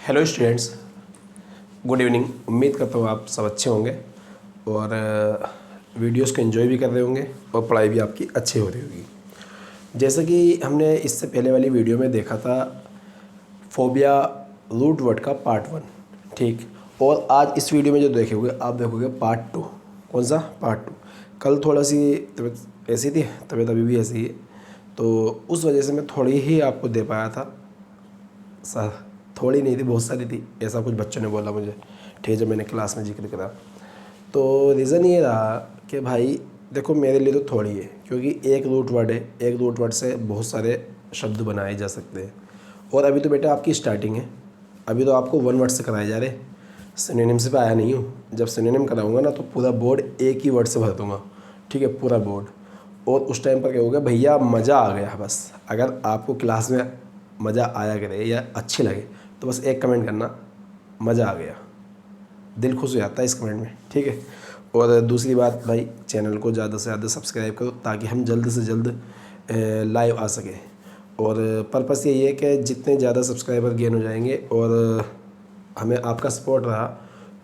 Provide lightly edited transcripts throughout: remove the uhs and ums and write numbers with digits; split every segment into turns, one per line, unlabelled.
Hello students, good evening. उम्मीद करता हूँ आप सब अच्छे होंगे और वीडियोस को एंजॉय भी कर रहे होंगे और पढ़ाई भी आपकी अच्छी हो रही होगी। जैसे कि हमने इससे पहले वाली वीडियो में देखा था फोबिया रूट वर्ड का पार्ट 1, ठीक। और आज इस वीडियो में जो देखोगे आप देखोगे पार्ट 2। कौन सा? पार्ट 2। कल थोड़ा सी तबीयत ऐसी थी, तबीयत अभी भी ऐसी है, तो उस वजह से मैं थोड़ी ही आपको दे पाया था। सर थोड़ी नहीं थी, बहुत सारी थी, ऐसा कुछ बच्चों ने बोला मुझे, ठीक है, जब मैंने क्लास में जिक्र करा। तो रीज़न ये रहा कि भाई देखो मेरे लिए तो थोड़ी है, क्योंकि एक रूट वर्ड है, एक रूट वर्ड से बहुत सारे शब्द बनाए जा सकते हैं। और अभी तो बेटा आपकी स्टार्टिंग है, अभी तो आपको वन वर्ड से कराए जा रहे, सिनोनिम से पे आया नहीं हूँ। जब सिनोनिम कराऊंगा ना तो पूरा बोर्ड एक ही वर्ड से भर दूँगा, ठीक है, पूरा बोर्ड। और उस टाइम पर क्या होगा, भैया मज़ा आ गया। बस अगर आपको क्लास में मज़ा आया करे या अच्छी लगे तो बस एक कमेंट करना, मज़ा आ गया, दिल खुश हो जाता है इस कमेंट में, ठीक है। और दूसरी बात भाई, चैनल को ज़्यादा से ज़्यादा सब्सक्राइब करो ताकि हम जल्द से जल्द लाइव आ सकें। और पर्पस यही है कि जितने ज़्यादा सब्सक्राइबर गेन हो जाएंगे और हमें आपका सपोर्ट रहा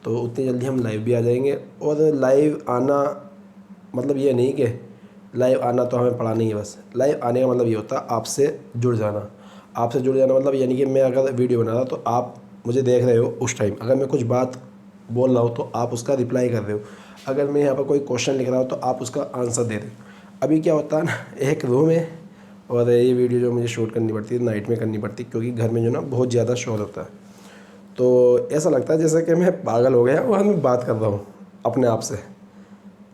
तो उतनी जल्दी हम लाइव भी आ जाएंगे। और लाइव आना मतलब ये नहीं कि लाइव आना तो हमें पढ़ा नहीं है, बस लाइव आने का मतलब ये होता है आपसे जुड़ जाना। आपसे जुड़ जाना मतलब यानी कि मैं अगर वीडियो बना रहा तो आप मुझे देख रहे हो, उस टाइम अगर मैं कुछ बात बोल रहा हूँ तो आप उसका रिप्लाई कर रहे हो। अगर मैं यहाँ पर कोई क्वेश्चन लिख रहा हूँ तो आप उसका आंसर दे रहे हो। अभी क्या होता है ना, एक रूम है और ये वीडियो जो मुझे शूट करनी पड़ती है नाइट में करनी पड़ती है, क्योंकि घर में जो ना बहुत ज़्यादा शोर होता है। तो ऐसा लगता है जैसे कि मैं पागल हो गया और मैं बात कर रहा हूँ अपने आप से।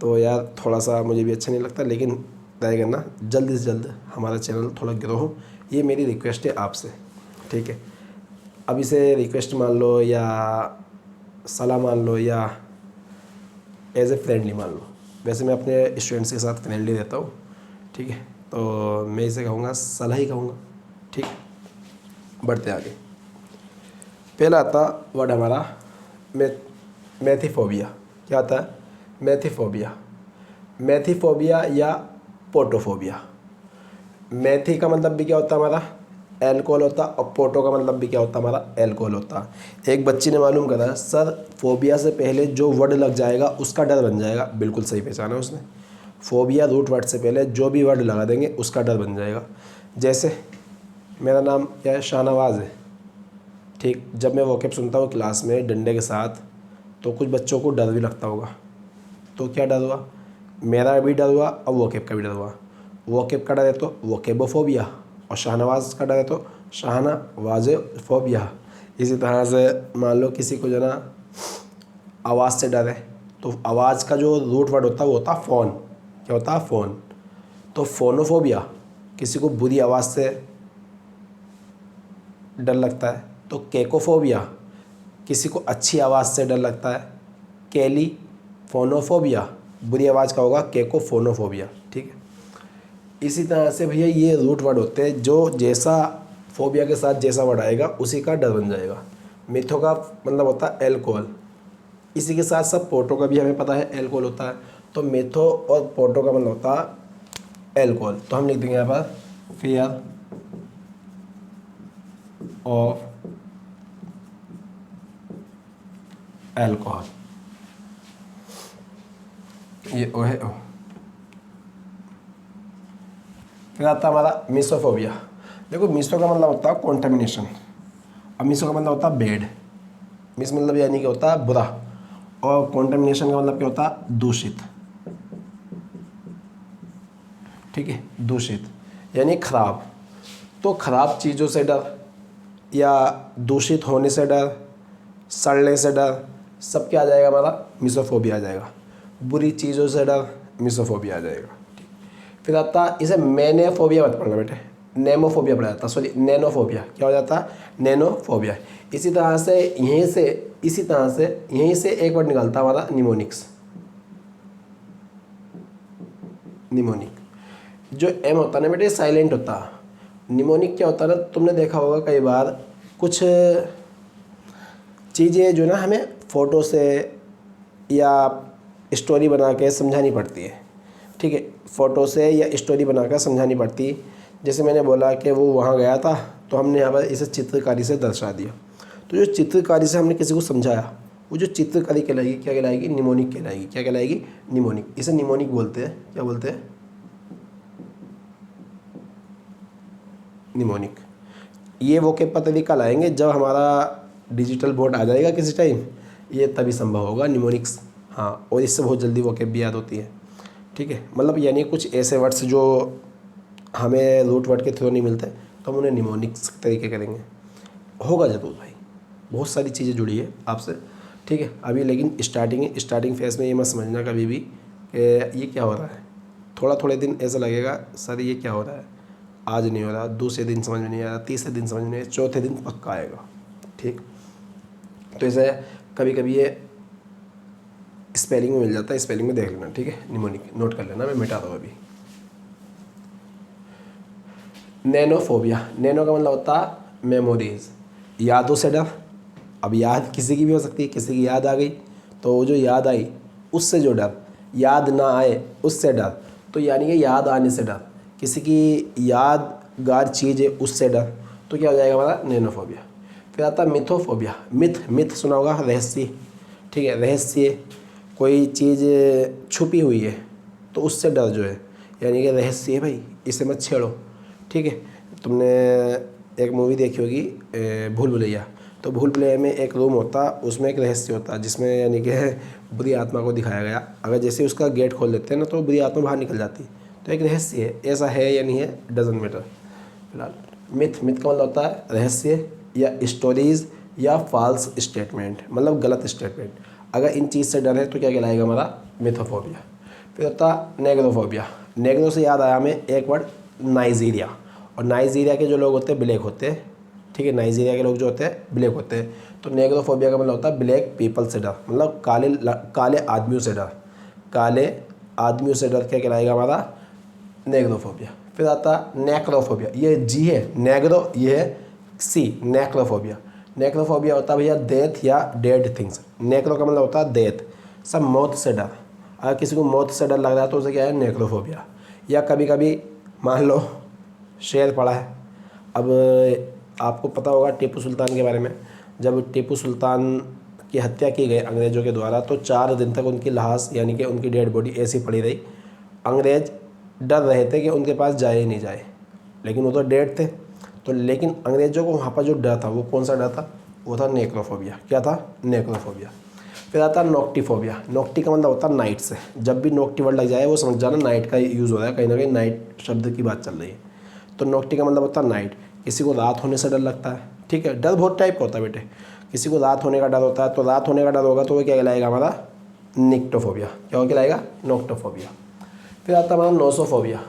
तो यार थोड़ा सा मुझे भी अच्छा नहीं लगता, लेकिन ट्राई करना जल्द से जल्द हमारा चैनल थोड़ा ग्रो हो, ये मेरी रिक्वेस्ट है आपसे, ठीक है। अब इसे रिक्वेस्ट मान लो या सलाह मान लो या एज ए फ्रेंडली मान लो। वैसे मैं अपने स्टूडेंट्स के साथ फ्रेंडली रहता हूँ, ठीक है, तो मैं इसे कहूँगा सलाह ही कहूँगा, ठीक। बढ़ते आगे। पहला आता वर्ड हमारा मैथीफोबिया। क्या आता है? मैथीफोबिया। मैथीफोबिया या पोटोफोबिया। मैथी का मतलब भी क्या होता है हमारा? एल्कोहल होता। और पोटो का मतलब भी क्या होता है हमारा? एल्कोहल होता। एक बच्ची ने मालूम करा, सर फोबिया से पहले जो वर्ड लग जाएगा उसका डर बन जाएगा। बिल्कुल सही पहचाना उसने। फोबिया रूट वर्ड से पहले जो भी वर्ड लगा देंगे उसका डर बन जाएगा। जैसे मेरा नाम क्या है? शाहनवाज़ है, ठीक। जब मैं वोकैब सुनता हूँ क्लास में डंडे के साथ तो कुछ बच्चों को डर भी लगता होगा। तो क्या डर हुआ? मेरा भी डर हुआ और वोकैब का भी डर हुआ। वोकैब का डर है तो वोकेबोफोबिया, और शाहनवाज़ का डर है तो शाहनवाज़ोफोबिया। इसी तरह से मान लो किसी को जो ना आवाज़ से डर है तो आवाज़ का जो रूट वर्ड होता है वो होता है फ़ोन। क्या होता है? फ़ोन। तो फ़ोनोफोबिया, किसी को बुरी आवाज़ से डर लगता है। तो केकोफोबिया, किसी को अच्छी आवाज़ से डर लगता है। कैलीफोनोफोबिया, बुरी आवाज़ का होगा केकोफोनोफोबिया, ठीक है। इसी तरह से भैया ये रूट वर्ड होते हैं, जो जैसा फोबिया के साथ जैसा वर्ड आएगा उसी का डर बन जाएगा। मिथो का मतलब होता है एल्कोहल। इसी के साथ साथ पोटो का भी हमें पता है एल्कोहल होता है। तो मिथो और पोटो का मतलब होता है एल्कोहल। तो हम लिख देंगे यहाँ पर फियर ऑफ एल्कोहल। ये ओ है ओ। फिर आता है हमारा मिसोफोबिया। देखो मिसो का मतलब होता है कॉन्टेमिनेशन, और मिसो का मतलब होता है बेड। मिस मतलब यानी कि होता है बुरा, और कॉन्टेमिनेशन का मतलब क्या होता है? दूषित, ठीक है, दूषित यानी खराब। तो खराब चीज़ों से डर या दूषित होने से डर, सड़ने से डर, सब क्या आ जाएगा हमारा? मिसोफोबिया आ जाएगा। बुरी चीज़ों से डर, मिसोफोबिया आ जाएगा। फिर आता इसे मैनेफोबिया मत पढ़ना बेटे, नेमोफोबिया पढ़ा जाता, सॉरी नैनोफोबिया। क्या हो जाता? नैनोफोबिया। इसी तरह से यहीं से एक वर्ड निकलता हमारा निमोनिक्स। निमोनिक, जो एम होता है ना बेटे साइलेंट होता है। निमोनिक क्या होता है ना, तुमने देखा होगा कई बार कुछ चीज़ें जो ना हमें फ़ोटो से या स्टोरी बना के समझानी पड़ती है, ठीक है, फ़ोटो से या स्टोरी बनाकर समझानी पड़ती है। जैसे मैंने बोला कि वो वहाँ गया था तो हमने यहाँ पर इसे चित्रकारी से दर्शा दिया। तो जो चित्रकारी से हमने किसी को समझाया, वो जो चित्रकारी कहलाएगी, क्या कहलाएगी? निमोनिक कहलाएगी। क्या कहलाएगी? निमोनिक। इसे निमोनिक बोलते हैं। क्या बोलते हैं? निमोनिक। ये वोकेब पता भी कल आएंगे जब हमारा डिजिटल बोर्ड आ जाएगा किसी टाइम, ये तभी संभव होगा निमोनिक्स। हाँ, और इससे बहुत जल्दी वोकेब भी याद होती है। ठीक है, मतलब यानी कुछ ऐसे वर्ड्स जो हमें रूट वर्ड के थ्रू नहीं मिलते, तो हम उन्हें निमोनिक्स तरीके करेंगे। होगा ज़रूर भाई, बहुत सारी चीज़ें जुड़ी है आपसे। ठीक है, अभी लेकिन स्टार्टिंग फेज़ में ये मत समझना कभी भी कि ये क्या हो रहा है। थोड़े दिन ऐसा लगेगा सर ये क्या हो रहा है, आज नहीं हो रहा, दूसरे दिन समझ में नहीं आ रहा, तीसरे दिन समझ में नहीं, चौथे दिन पक्का आएगा। ठीक, तो ऐसे कभी कभी ये स्पेलिंग में मिल जाता है, स्पेलिंग में देख लेना। ठीक है, निमोनिक नोट कर लेना, मैं मिटा दूँ अभी। नैनोफोबिया, नैनो का मतलब होता है मेमोरीज, यादों से डर। अब याद किसी की भी हो सकती है, किसी की याद आ गई तो वो जो याद आई उससे जो डर, याद ना आए उससे डर, तो यानी कि याद आने से डर, किसी की यादगार चीज़ है उससे डर, तो क्या हो जाएगा हमारा? नैनोफोबिया। फिर आता है मिथोफोबिया। मिथ सुना होगा, रहस्य। ठीक है, रहस्य, कोई चीज़ छुपी हुई है तो उससे डर जो है, यानी कि रहस्य है भाई, इसे मत छेड़ो। ठीक है, तुमने एक मूवी देखी होगी भूल भुलैया, तो भूल भुलैया में एक रूम होता, उसमें एक रहस्य होता जिसमें यानी कि बुरी आत्मा को दिखाया गया, अगर जैसे उसका गेट खोल देते हैं ना तो बुरी आत्मा बाहर निकल जाती। तो एक रहस्य है, ऐसा है या नहीं है डजंट मैटर फिलहाल। मिथ का मतलब होता है रहस्य या स्टोरीज या फॉल्स स्टेटमेंट, मतलब गलत स्टेटमेंट। अगर इन चीज़ से डर है तो क्या कहलाएगा हमारा? मिथोफोबिया। फिर होता नेग्रोफोबिया। नेग्रो से याद आया हमें एक वर्ड, नाइजीरिया। और नाइजीरिया के जो लोग होते हैं ब्लैक होते हैं। ठीक है, नाइजीरिया के लोग जो होते हैं ब्लैक होते हैं। तो नेग्रोफोबिया का मतलब होता है ब्लैक पीपल से डर, मतलब काले आदमियों से डर। काले आदमियों से डर क्या कहलाएगा हमारा? नेग्रोफोबिया। फिर आता नेक्रोफोबिया, ये जी है, नेग्रो ये है सी, नेक्रोफोबिया। नेक्रोफोबिया होता है भैया डेथ या डेड थिंग्स। नेक्रो का मतलब होता है डेथ, सब मौत से डर। अगर किसी को मौत से डर लग रहा है तो उसे क्या है? नेक्रोफोबिया। या कभी कभी मान लो शेर पड़ा है, अब आपको पता होगा टीपू सुल्तान के बारे में, जब टीपू सुल्तान की हत्या की गई अंग्रेज़ों के द्वारा तो 4 दिन तक उनकी लाश यानी कि उनकी डेड बॉडी ऐसी पड़ी रही। अंग्रेज़ डर रहे थे कि उनके पास जाए ही नहीं जाए, लेकिन वो तो डेड थे। तो लेकिन अंग्रेज़ों को वहाँ पर जो डर था वो कौन सा डर था? वो था नेक्रोफोबिया। क्या था? नेक्रोफोबिया। फिर आता है नोक्टिफोबिया। नोक्टी का मतलब होता है नाइट से। जब भी नोक्टी वर्ड लग जाए वो समझ जाना नाइट का यूज़ हो रहा है, कहीं ना कहीं नाइट शब्द की बात चल रही है। तो नोक्टी का मतलब होता है नाइट, किसी को रात होने से डर लगता है। ठीक है, डर बहुत टाइप का होता है बेटे, किसी को रात होने का डर होता है, तो रात होने का डर होगा तो वो क्या कहलाएगा हमारा? निक्टोफोबिया। क्या कहलाएगा? नोक्टोफोबिया। फिर आता है हमारा नोसोफोबिया।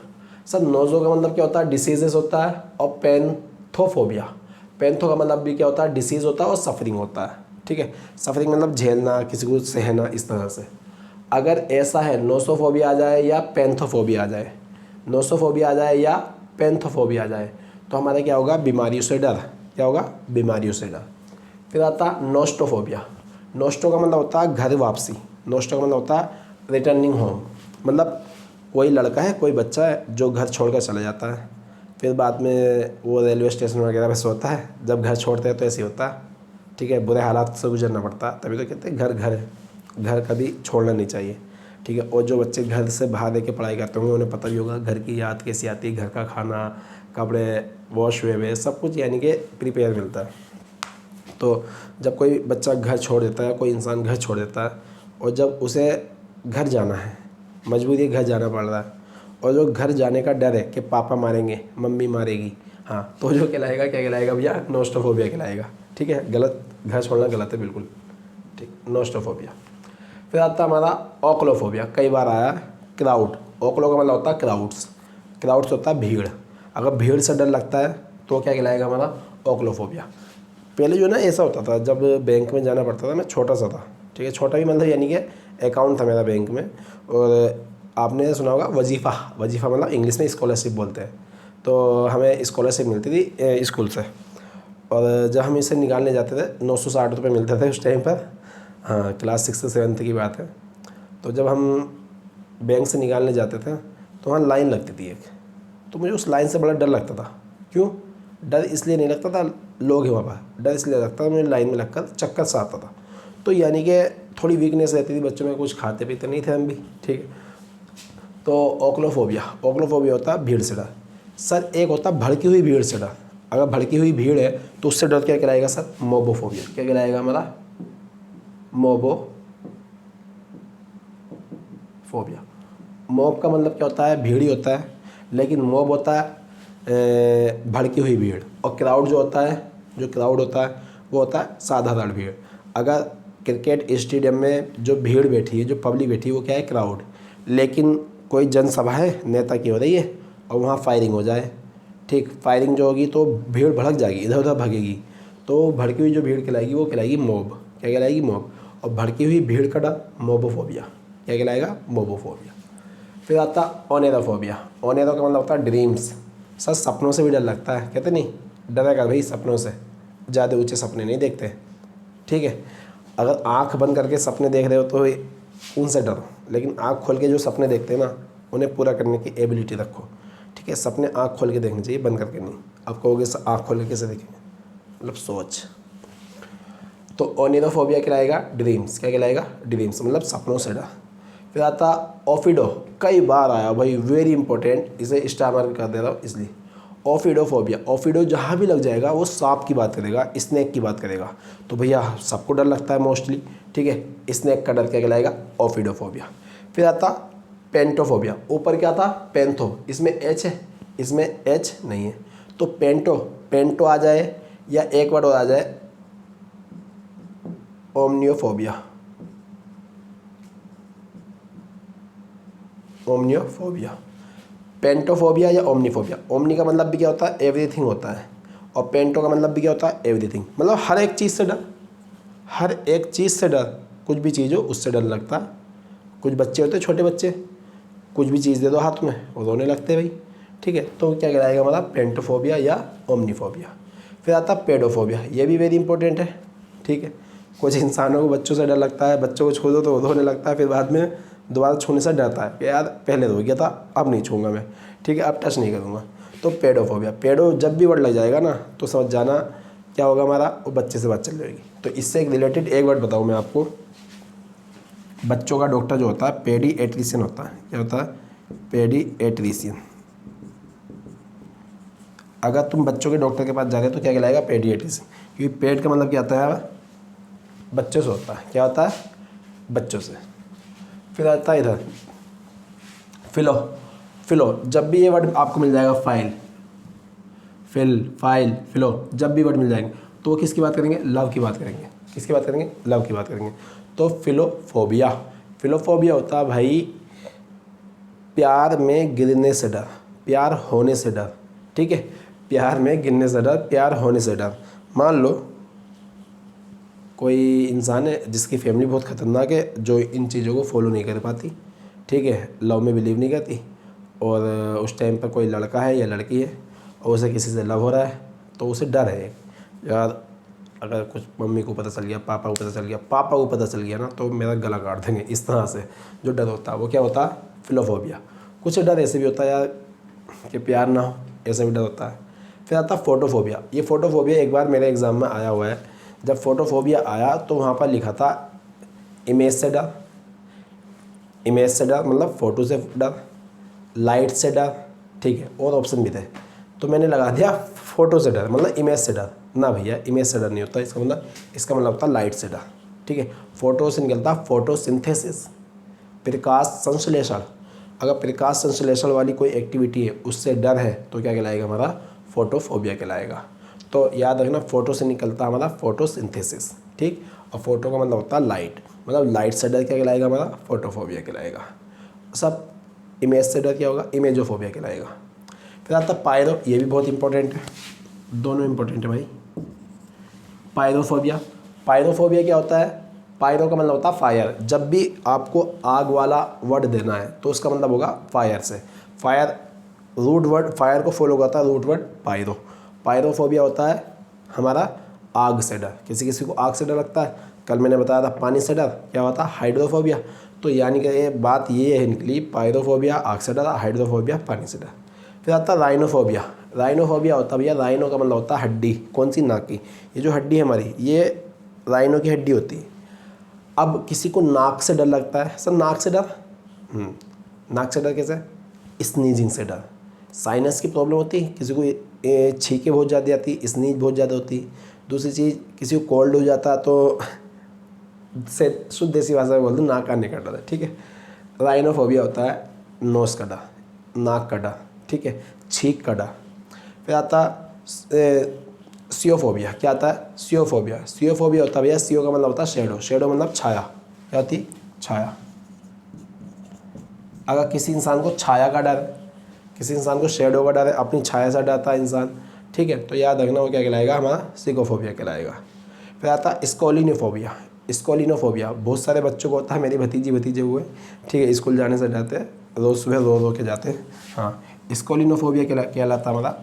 सर नोजो का मतलब क्या होता है? डिसीजेस होता है। और पेंथोफोबिया, पेंथो का मतलब भी क्या होता है? डिसीज़ होता है और सफरिंग होता है। ठीक है, सफरिंग मतलब झेलना, किसी को सहना, इस तरह से। अगर ऐसा है नोसोफोबिया आ जाए या पेंथोफोबिया आ जाए, नोसोफोबिया आ जाए या पेंथोफोबिया आ जाए, तो हमारा क्या होगा? बीमारियों से डर। क्या होगा? बीमारियों से डर। फिर आता नोस्टोफोबिया। नोस्टो का मतलब होता है घर वापसी। नोस्टो का मतलब होता है रिटर्निंग होम, मतलब कोई लड़का है, कोई बच्चा है जो घर छोड़कर चला जाता है, फिर बाद में वो रेलवे स्टेशन वगैरह पे सोता है। जब घर छोड़ते हैं तो ऐसे ही होता है। ठीक है, बुरे हालात से गुजरना पड़ता है, तभी तो कहते हैं घर घर है, घर कभी छोड़ना नहीं चाहिए। ठीक है, और जो बच्चे घर से बाहर रह के पढ़ाई करते होंगे उन्हें पता भी होगा घर की याद कैसी आती है, घर का खाना, कपड़े वॉश हुए हुए, सब कुछ यानी कि प्रिपेयर मिलता है। तो जब कोई बच्चा घर छोड़ देता है, कोई इंसान घर छोड़ देता है, और जब उसे घर जाना है, मजबूरी घर जाना पड़ रहा है, और जो घर जाने का डर है कि पापा मारेंगे, मम्मी मारेगी, हाँ, तो जो कहलाएगा, क्या कहलाएगा भैया? नोस्टोफोबिया कहलाएगा। ठीक है, गलत, घर छोड़ना गलत है बिल्कुल। ठीक, नोस्टोफोबिया। फिर आता है हमारा ओक्लोफोबिया। कई बार आया क्राउड। ओक्लो का मतलब होता है क्राउड्स। क्राउड्स होता है भीड़। अगर भीड़ से डर लगता है तो क्या कहलाएगा हमारा? ओक्लोफोबिया। पहले जो ना ऐसा होता था, जब बैंक में जाना पड़ता था, मैं छोटा सा था। ठीक है, छोटा भी मतलब यानी कि अकाउंट था मेरा बैंक में, और आपने सुना होगा वजीफ़ा। वजीफ़ा मतलब इंग्लिश में स्कॉलरशिप बोलते हैं। तो हमें स्कॉलरशिप मिलती थी स्कूल से, और जब हम इसे निकालने जाते थे 960 रुपये मिलते थे उस टाइम पर। हाँ, क्लास 6 से 7 की बात है। तो जब हम बैंक से निकालने जाते थे तो वहाँ लाइन लगती थी एक, तो मुझे उस लाइन से बड़ा डर लगता था। क्यों? डर इसलिए नहीं लगता था लोग हैं वहाँ पर, डर इसलिए लगता था मुझे लाइन में लगकर चक्कर सा आता था। तो यानी कि थोड़ी वीकनेस रहती थी बच्चों में, कुछ खाते पीते नहीं थे हम भी, ठीक है। तो ओक्लोफोबिया, ओक्लोफोबिया होता है भीड़ से डर। सर एक होता है भड़की हुई भीड़ से डर। अगर भड़की हुई भीड़ है तो उससे डर क्या कहलाएगा सर? मोबोफोबिया। क्या कहलाएगा हमारा? मोबोफोबिया। मॉब का मतलब क्या होता है? भीड़ ही होता है, लेकिन मॉब होता है भड़की हुई भीड़। और क्राउड जो होता है, जो क्राउड होता है वो होता है साधारण भीड़। अगर क्रिकेट स्टेडियम में जो भीड़ बैठी है, जो पब्लिक बैठी है, वो क्या है? क्राउड। लेकिन कोई जनसभा है, नेता की हो रही है, और वहाँ फायरिंग हो जाए, ठीक, फायरिंग जो होगी तो भीड़ भड़क जाएगी, इधर उधर भगेगी, तो भड़की हुई जो भीड़ कहलाएगी वो कहलाएगी मॉब। क्या कहलाएगी? मॉब। और भड़की हुई भीड़ का डर मोबोफोबिया। क्या कहलाएगा? मोबोफोबिया। फिर आता ओनेरोफोबिया। ओनेरो का मतलब होता है ड्रीम्स। सर सपनों से भी डर लगता है, कहते नहीं डरेगा भाई सपनों से, ज़्यादा ऊंचे सपने नहीं देखते, ठीक है। अगर आंख बंद करके सपने देख रहे हो तो उनसे डरो, लेकिन आंख खोल के जो सपने देखते हैं ना, उन्हें पूरा करने की एबिलिटी रखो, ठीक है। सपने आंख खोल के देखने चाहिए, बंद करके नहीं। आप कहोगे आंख खोल के कैसे देखेंगे? मतलब सोच। तो ओनिरोफोबिया कहलाएगा ड्रीम्स। क्या कहलाएगा? ड्रीम्स, मतलब सपनों से डर। फिर आता ओफिडो, कई बार आया भाई, वेरी इंपॉर्टेंट, इसे स्टार मार्क कर दे रहा हूँ इसलिए। ओफिडोफोबिया, ओफिडो जहाँ भी लग जाएगा वो सांप की बात करेगा, स्नेक की बात करेगा। तो भैया सबको डर लगता है मोस्टली, ठीक है। स्नेक का डर क्या कहलाएगा? ओफिडोफोबिया। फिर आता पेंटोफोबिया। ऊपर क्या था? पेंथो, इसमें एच है, इसमें एच नहीं है, तो पेंटो, पेंटो आ जाए, या एक वर्ड और आ जाए ओमनियोफोबिया। ओमनियोफोबिया, पेंटोफोबिया या ओमनीफोबिया। ओमनी का मतलब भी क्या होता है? एवरीथिंग होता है, और पेंटो का मतलब भी क्या होता है? एवरीथिंग, मतलब हर एक चीज़ से डर, हर एक चीज़ से डर, कुछ भी चीज़ हो उससे डर लगता है। कुछ बच्चे होते हैं, छोटे बच्चे, कुछ भी चीज़ दे दो हाथ में वो रोने लगते हैं भाई, ठीक है। तो क्या कहलाएगा हमारा? पेंटोफोबिया या ओमनीफोबिया। फिर आता है पेडोफोबिया, ये भी वेरी इंपॉर्टेंट है, ठीक है। कुछ इंसानों को बच्चों से डर लगता है, बच्चों को छू दो तो वो रोने लगता है, फिर बाद में दोबारा छूने से डरता है कि यार पहले रो गया था, अब नहीं छूँगा मैं, ठीक है, अब टच नहीं करूँगा। तो पेडोफोबिया, पेडो जब भी वर्ड लग जाएगा ना तो समझ जाना क्या होगा हमारा? वो बच्चे से बात चल जाएगी। तो इससे एक रिलेटेड एक वर्ड बताऊँ मैं आपको। बच्चों का डॉक्टर जो होता है पेडिएट्रिशियन होता है। क्या होता है? पेडिएट्रिशियन। अगर तुम बच्चों के डॉक्टर के पास जा रहे हो तो क्या कहलाएगा? पेडिएट्रिशियन, क्योंकि पेड का मतलब क्या होता है? बच्चों से होता है। क्या होता है? बच्चों से। फिर आता है इधर फिलो। फिलो, जब भी ये वर्ड आपको मिल जाएगा, फाइल, फाइल, फिलो, जब भी वर्ड मिल जाएंगे तो वो किसकी बात करेंगे? लव की बात करेंगे। किसकी बात करेंगे? लव की बात करेंगे। तो फिलोफोबिया, फिलोफोबिया होता है भाई प्यार में गिरने से डर, प्यार होने से डर, ठीक है। प्यार में गिरने से डर, प्यार होने से डर। मान लो कोई इंसान है जिसकी फैमिली बहुत ख़तरनाक है, जो इन चीज़ों को फॉलो नहीं कर पाती, ठीक है, लव में बिलीव नहीं करती, और उस टाइम पर कोई लड़का है या लड़की है और उसे किसी से लव हो रहा है, तो उसे डर है यार, अगर कुछ मम्मी को पता चल गया, पापा को पता चल गया, पापा को पता चल गया ना तो मेरा गला काट देंगे, इस तरह से जो डर होता है वो क्या होता है? फिलोफोबिया। कुछ डर ऐसे भी होता है यार कि प्यार ना हो, ऐसा भी डर होता है। फिर आता है फोटोफोबिया। ये फोटोफोबिया एक बार मेरे एग्ज़ाम में आया हुआ है। जब फोटोफोबिया आया तो वहाँ पर लिखा था इमेज से डर, इमेज से डर मतलब फ़ोटो से डर, लाइट से डर, ठीक है, और ऑप्शन भी थे, तो मैंने लगा दिया फ़ोटो से डर मतलब इमेज से डर। ना भैया, इमेज से डर नहीं होता, इसका मतलब होता लाइट से डर, ठीक है। फोटो से निकलता फोटोसिंथेसिस, प्रकाश संश्लेषण। अगर प्रकाश संश्लेषण वाली कोई एक्टिविटी है उससे डर है तो क्या कहलाएगा? हमारा फोटोफोबिया कहलाएगा। तो याद रखना, फोटो से निकलता हमारा फोटोसिंथेसिस, ठीक। और फोटो का मतलब होता है लाइट, मतलब लाइट से डर क्या कहलाएगा? हमारा फोटोफोबिया कहलाएगा। सब इमेज से डर क्या होगा? इमेजोफोबिया कहलाएगा। फिर आता पायरो, ये भी बहुत इंपॉर्टेंट है, दोनों इंपॉर्टेंट है भाई। पायरोफोबिया, पायरोफोबिया क्या होता है? पायरो का मतलब होता है फायर। जब भी आपको आग वाला वर्ड देना है तो उसका मतलब होगा फायर से। फायर रूट वर्ड, फायर को फॉलो करता है रूट वर्ड पायरो। पायरोफोबिया होता है हमारा आग से डर। किसी किसी को आग से डर लगता है। कल मैंने बताया था पानी से डर क्या होता है? हाइड्रोफोबिया। तो यानी कि ये बात ये है निकली, पायरोफोबिया आग से डर, हाइड्रोफोबिया पानी से डर। फिर आता है राइनोफोबिया। राइनोफोबिया होता है भैया, राइनो का मतलब होता है हड्डी। कौन सी? नाक की। ये जो हड्डी है हमारी, ये राइनो की हड्डी होती है। अब किसी को नाक से डर लगता है। सर नाक से डर? नाक से डर कैसे? स्नीजिंग से डर। साइनस की प्रॉब्लम होती है, किसी को छींके बहुत ज़्यादा आती, स्नीज बहुत ज़्यादा होती। दूसरी चीज़, किसी को कोल्ड हो जाता तो से शुद्ध देसी भाषा में बोल दूँ, नाक कानने का डर है, ठीक है। राइनोफोबिया होता है नोज़ का डर, नाक का डर, ठीक है, छींक का डर। फिर आता सियोफोबिया। क्या आता है? सियोफोबिया। सियोफोबिया होता है भैया, सियो का मतलब होता है शैडो, शैडो मतलब छाया। क्या होती? छाया। अगर किसी इंसान को छाया का डर है, किसी इंसान को शैडो का डर है, अपनी छाया से डरता है इंसान, ठीक है, तो याद रखना वो क्या कहलाएगा? हमारा सिकोफोबिया कहलाएगा। फिर आता है स्कोलिनोफोबिया। स्कोलिनोफोबिया बहुत सारे बच्चों को होता है, मेरी भतीजे हुए, ठीक है, स्कूल जाने से डरते हैं, रोज़ सुबह रो के जाते हैं। हाँ, स्कोलिनोफोबिया कहलाता हमारा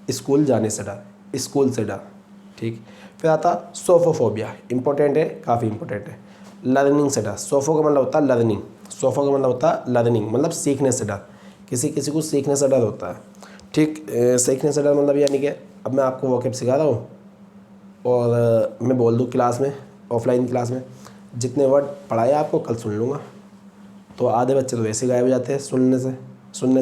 स्कूल जाने से डर, स्कूल से डर, ठीक। फिर आता सोफोफोबिया, इंपॉर्टेंट है, काफ़ी इंपॉर्टेंट है। लर्निंग से डर। सोफो का मतलब होता है लर्निंग, सोफो का मतलब होता है लर्निंग, मतलब सीखने से डर। किसी किसी को सीखने से डर होता है, ठीक। सीखने से डर मतलब यानी कि अब मैं आपको वोकैब सिखा रहा हूँ और मैं बोल दूँ क्लास में, ऑफलाइन क्लास में, जितने वर्ड पढ़ाए आपको कल सुन लूँगा, तो आधे बच्चे तो वैसे ही गायब हो जाते हैं सुनने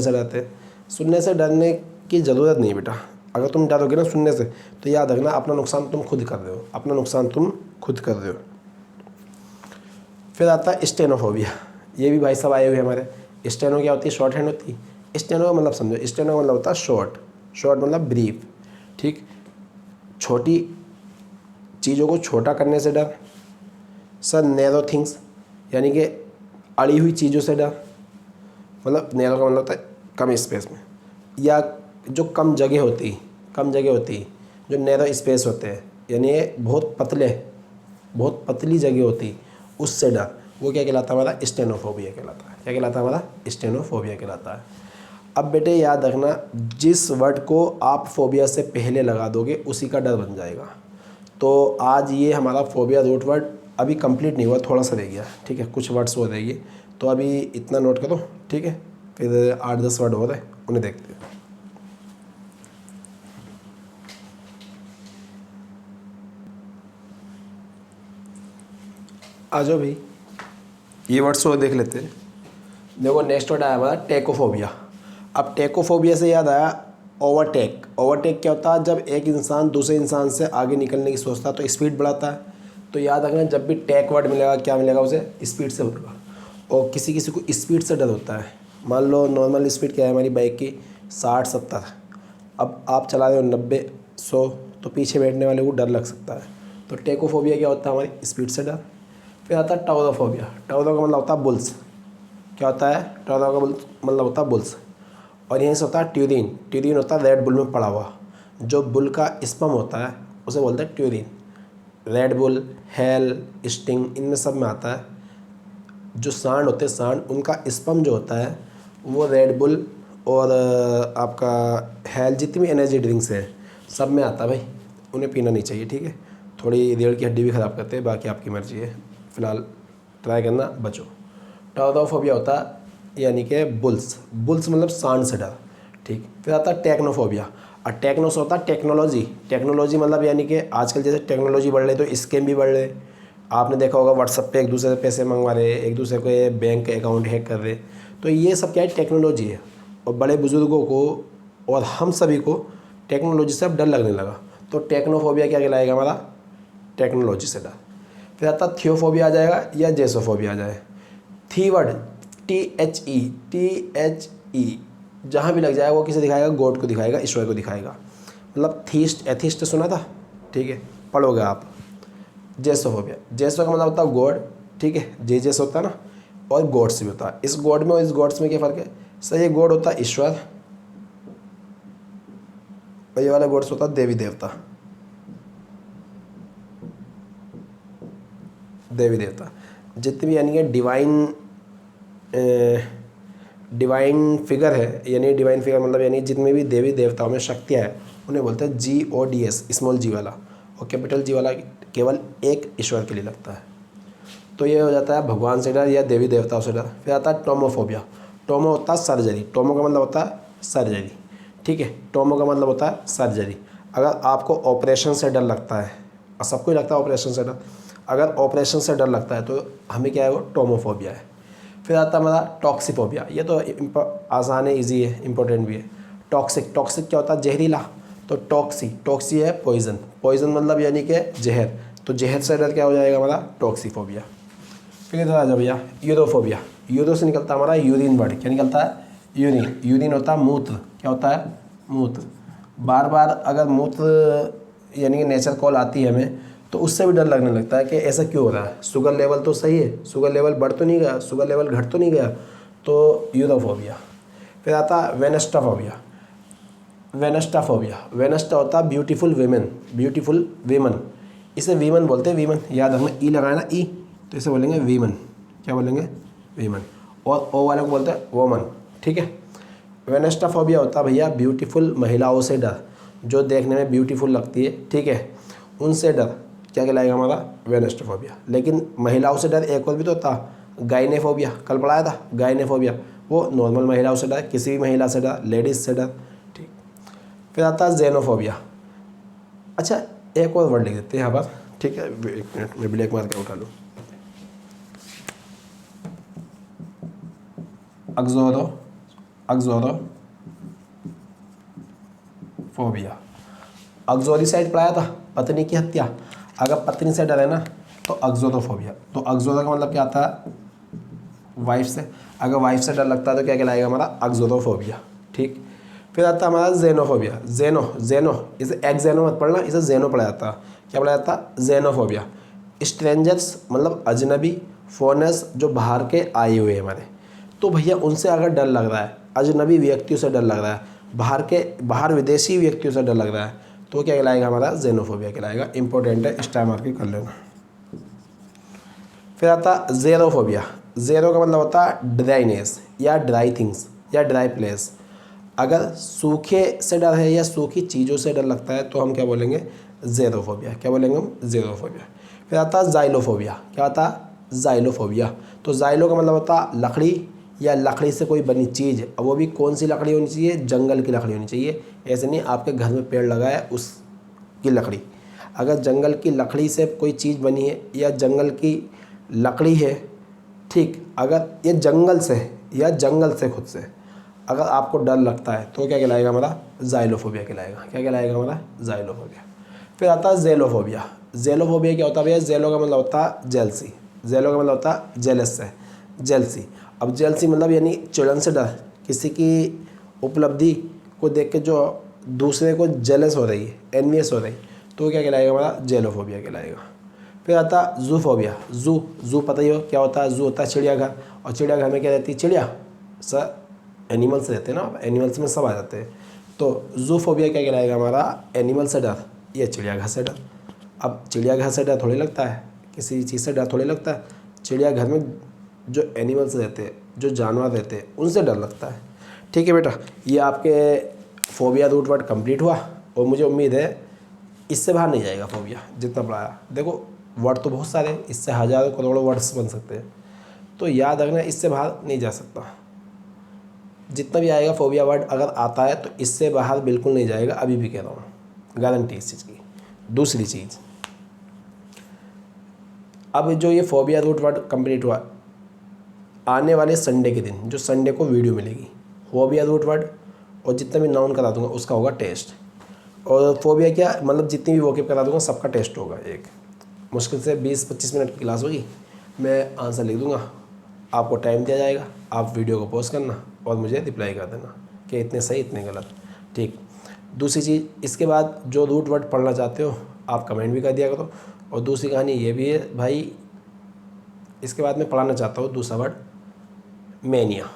से डरते हैं। सुनने से डरने की ज़रूरत नहीं बेटा। अगर तुम डरोगे ना सुनने से, तो याद रखना अपना नुकसान तुम खुद कर रहे हो, अपना नुकसान तुम खुद कर रहे हो। फिर आता है स्टेनोफोबिया। ये भी भाई सब आए हुए हमारे। स्टेनो क्या होती है? शॉर्ट हैंड होती है। स्टेनो का मतलब समझो, स्टेनो का मतलब होता है शॉर्ट, शॉर्ट मतलब ब्रीफ, ठीक। छोटी चीज़ों को छोटा करने से डर। सर नैरो थिंग्स, यानी कि अड़ी हुई चीज़ों से डर, मतलब नैरो का मतलब होता है कम स्पेस में, या जो कम जगह होती, जो नैरो स्पेस होते हैं, यानी बहुत पतली जगह होती, उससे डर, वो क्या कहलाता है? हमारा स्टेनोफोबिया कहलाता है। क्या कहलाता है? हमारा स्टेनोफोबिया कहलाता है। अब बेटे याद रखना, जिस वर्ड को आप फोबिया से पहले लगा दोगे उसी का डर बन जाएगा। तो आज ये हमारा फोबिया रूट वर्ड अभी कंप्लीट नहीं हुआ, थोड़ा सा रह गया, ठीक है, कुछ वर्ड्स हो रहेंगे, तो अभी इतना नोट करो, ठीक है। फिर 8-10 वर्ड हो रहे, उन्हें देखते हैं। आ जाओ भाई, ये वर्ड्स को देख लेते हैं। देखो नेक्स्ट वर्ड आया हमारा टेकोफोबिया। अब टेकोफोबिया से याद आया ओवरटेक। ओवरटेक क्या होता है? जब एक इंसान दूसरे इंसान से आगे निकलने की सोचता है तो स्पीड बढ़ाता है। तो याद रखना, जब भी टेक वर्ड मिलेगा क्या मिलेगा? उसे स्पीड से होगा। और किसी किसी को स्पीड से डर होता है। मान लो नॉर्मल स्पीड क्या है हमारी बाइक की? 60-70। अब आप चला रहे हो 90-100, तो पीछे बैठने वाले को डर लग सकता है। तो टेकोफोबिया क्या होता है? हमारी स्पीड से डर। फिर आता है टाउरोफोबिया। टाउरो का मतलब होता है बुल्स। क्या होता है? टाउरो का मतलब होता है बुल्स। और यहीं से होता है ट्यूरिन। ट्यूरिन होता है रेड बुल में पड़ा हुआ, जो बुल का स्पर्म होता है उसे बोलते हैं Turin. Red bull, hello, sting, इनमें सब में आता है। जो सांड होते हैं, सांड, उनका स्पर्म जो होता है वो रेड बुल और आपका हेल, जितनी भी एनर्जी ड्रिंक्स है सब में आता है भाई। उन्हें पीना नहीं चाहिए, ठीक है। थोड़ी रीढ़ की हड्डी भी ख़राब करते हैं, बाकी आपकी मर्जी है। फ़िलहाल ट्राई करना, बचो। टाउरोफोबिया होता है यानी कि बुल्स मतलब सांड से डर, ठीक। फिर आता है टेक्नोफोबिया। और टेक्नोस होता है टेक्नोलॉजी मतलब यानी कि आजकल जैसे टेक्नोलॉजी बढ़ रही है तो स्कैम भी बढ़ रहे। आपने देखा होगा व्हाट्सएप पे एक दूसरे से पैसे मंगवा रहे, एक दूसरे के बैंक अकाउंट हैक कर रहे। तो ये सब क्या है? टेक्नोलॉजी है। और बड़े बुजुर्गों को और हम सभी को टेक्नोलॉजी से अब डर लगने लगा। तो टेक्नोफोबिया क्या कहलाएगा? हमारा टेक्नोलॉजी से डर। फिर आता थियोफोबिया आ जाएगा या जेसोफोबिया आ जाए। थी वर्ड THE जहाँ भी लग जाएगा वो किसे दिखाएगा? गॉड को दिखाएगा, ईश्वर को दिखाएगा। मतलब थीस्ट, एथिस्ट सुना था, ठीक है, पढ़ोगे आप। जेसोफोबिया, जेसो का मतलब होता है गॉड, ठीक है, जेस होता है ना, और गॉड्स भी होता है। इस गॉड में और इस गॉड्स में क्या फ़र्क है? सर ये गॉड होता है ईश्वर, और ये वाला गॉड्स होता है देवी देवता। जितने भी यानी कि डिवाइन फिगर है, यानी डिवाइन फिगर मतलब यानी जितने भी देवी देवताओं में शक्तियाँ हैं उन्हें बोलते हैं GODS, स्मॉल जी वाला, और कैपिटल जी वाला केवल एक ईश्वर के लिए लगता है। तो ये हो जाता है भगवान से डर या देवी देवताओं से डर। फिर आता है टोमोफोबिया। टोमो होता है सर्जरी, टोमो का मतलब होता है सर्जरी, ठीक है। टॉमो का मतलब होता है सर्जरी। अगर आपको ऑपरेशन से डर लगता है, और सबको ही लगता है ऑपरेशन से डर, अगर ऑपरेशन से डर लगता है तो हमें क्या है, वो टोमोफोबिया है। फिर आता है हमारा टॉक्सिफोबिया। ये तो आसान है, इजी है, इंपॉर्टेंट भी है। टॉक्सिक, टॉक्सिक क्या होता है, जहरीला। तो टॉक्सी है पॉइजन, पॉइजन मतलब यानी कि जहर, तो जहर से डर क्या हो जाएगा हमारा, टॉक्सीफोबिया। फिर इधर आ जाओ भैया, यूरोफोबिया। यूरो से निकलता है हमारा यूरिन वर्ड, क्या निकलता है, यूरिन। यूरिन होता है मूत्र, क्या होता है, मूत्र। बार बार अगर मूत्र यानी कि नेचर कॉल आती है हमें, तो उससे भी डर लगने लगता है कि ऐसा क्यों हो रहा है, शुगर लेवल तो सही है, शुगर लेवल बढ़ तो नहीं गया, शुगर लेवल घट तो नहीं गया, तो यूरोफोबिया। फिर आता है वेनस्टाफोबिया। वेनस्टाफोबिया, वेनस्टा होता है ब्यूटीफुल वीमेन, ब्यूटीफुल वीमन, इसे वीमन बोलते हैं, वीमन याद रखना, ई लगाया ना, ई, तो इसे बोलेंगे वीमन, क्या बोलेंगे, वीमन। और ओ वाले को बोलते हैं वोमन, ठीक है। वेनस्टाफोबिया होता है भैया ब्यूटीफुल महिलाओं से डर, जो देखने में ब्यूटीफुल लगती है, ठीक है, उनसे डर, क्या कहलाएगा हमारा, वेनस्टाफोबिया। लेकिन महिलाओं से डर एक और भी तो होता, गाइनेफोबिया, कल पढ़ाया था गाइनेफोबिया, वो नॉर्मल महिलाओं से डर, किसी भी महिला से डर, लेडीज़ से डर, ठीक। फिर आता है जेनोफोबिया। अच्छा एक और वर्ड लिख देते हैं यहाँ पर, ठीक है, एक मिनट में ब्लैक मार्कर उठा लूँ। अग्जोरोफोबिया। अग्जोरिसाइड पढ़ाया था, पत्नी की हत्या, अगर पत्नी से डरे ना तो अग्जोरोफोबिया। तो अग्जोरो का मतलब क्या आता है, वाइफ से, अगर वाइफ से डर लगता है तो क्या कहलाएगा हमारा, अग्जोरोफोबिया, ठीक। फिर आता है हमारा जेनोफोबिया। जेनो इसे एक्जेनो मत पढ़ना, इसे जेनो पढ़ा जाता, क्या पढ़ा जाता, जेनोफोबिया। स्ट्रेंजर्स मतलब अजनबी, फॉरेनर्स जो बाहर के आए हुए हैं हमारे, तो भैया उनसे अगर डर लग रहा है, अजनबी व्यक्तियों से डर लग रहा है, बाहर विदेशी व्यक्तियों से डर लग रहा है, तो क्या कहलाएगा हमारा, जेनोफोबिया कहलाएगा। इंपॉर्टेंट है, स्टार मार्किंग कर लेना। फिर आता ज़ेरोफोबिया। ज़ेरो का मतलब होता है ड्राइनेस या ड्राई थिंग्स या ड्राई प्लेस। अगर सूखे से डर है या सूखी चीज़ों से डर लगता है तो हम क्या बोलेंगे, ज़ेरोफोबिया, क्या बोलेंगे हम, ज़ेरोफोबिया। फिर आता है ज़ाइलोफोबिया। क्या आता है, ज़ाइलोफोबिया। तो ज़ाइलो का मतलब होता है लकड़ी या लकड़ी से कोई बनी चीज़, अब वो भी कौन सी लकड़ी होनी चाहिए, जंगल की लकड़ी होनी चाहिए। ऐसे नहीं आपके घर में पेड़ लगा है उसकी लकड़ी, अगर जंगल की लकड़ी से कोई चीज़ बनी है या जंगल की लकड़ी है, ठीक, अगर ये जंगल से या जंगल से खुद से अगर आपको डर लगता है तो क्या कहलाएगा हमारा, ज़ाइलोफोबिया कहलाएगा। क्या कहलाएगा हमारा, ज़ाइलोफोबिया। फिर आता है ज़ेलोफोबिया। ज़ेलोफोबिया क्या होता है भैया, ज़ेलो का मतलब होता है जेलसी, ज़ेलो का मतलब होता है जेलस से, जेलसी। अब जेलसी मतलब यानी चिड़न से डर, किसी की उपलब्धि को देख के जो दूसरे को जेलस हो रही है, एनवियस हो रही, तो क्या कहलाएगा हमारा, जेलोफोबिया कहलाएगा। फिर आता है जूफोबिया। जू पता ही हो क्या होता है, जू होता है चिड़ियाघर, और चिड़ियाघर में क्या रहती है, चिड़िया, सर एनिमल्स रहते हैं ना, एनिमल्स में सब आ जाते हैं। तो जूफोबिया क्या कहलाएगा हमारा, एनिमल से डर या चिड़ियाघर से डर। अब चिड़ियाघर से डर थोड़ी लगता है, किसी चीज़ से डर थोड़ी लगता है, चिड़ियाघर में जो एनिमल्स रहते हैं, जो जानवर रहते हैं, उनसे डर लगता है, ठीक है बेटा। ये आपके फोबिया रूट वर्ड कंप्लीट हुआ, और मुझे उम्मीद है इससे बाहर नहीं जाएगा फोबिया जितना पढ़ाया। देखो वर्ड तो बहुत सारे, इससे हज़ारों करोड़ों वर्ड्स बन सकते हैं, तो याद रखना इससे बाहर नहीं जा सकता। जितना भी आएगा फोबिया वर्ड अगर आता है तो इससे बाहर बिल्कुल नहीं जाएगा, अभी भी कह रहा हूँ, गारंटी इस चीज़ की। दूसरी चीज़, अब जो ये फोबिया रूट वर्ड कंप्लीट हुआ, आने वाले संडे के दिन, जो संडे को वीडियो मिलेगी, फोबिया रूट वर्ड और जितना भी नाउन करा दूंगा उसका होगा टेस्ट। और फोबिया क्या मतलब जितनी भी वोकेब करा दूंगा सबका टेस्ट होगा। एक मुश्किल से 20-25 मिनट की क्लास होगी, मैं आंसर लिख दूंगा, आपको टाइम दिया जाएगा, आप वीडियो को पॉज करना और मुझे रिप्लाई कर देना कि इतने सही इतने गलत, ठीक। दूसरी चीज़, इसके बाद जो रूट वर्ड पढ़ना चाहते हो आप कमेंट भी कर दिया करो। और दूसरी कहानी ये भी है भाई, इसके बाद मैं पढ़ाना चाहता हूँ दूसरा word mania.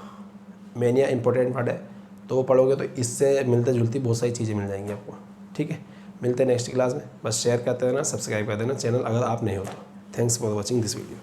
Mania important word है, तो वो पढ़ोगे तो इससे मिलते जुलती बहुत सारी चीज़ें मिल जाएंगी आपको, ठीक है। मिलते हैं नेक्स्ट क्लास में, बस शेयर करते रहना, सब्सक्राइब कर देना चैनल अगर आप नहीं हो तो। Thanks for watching this video.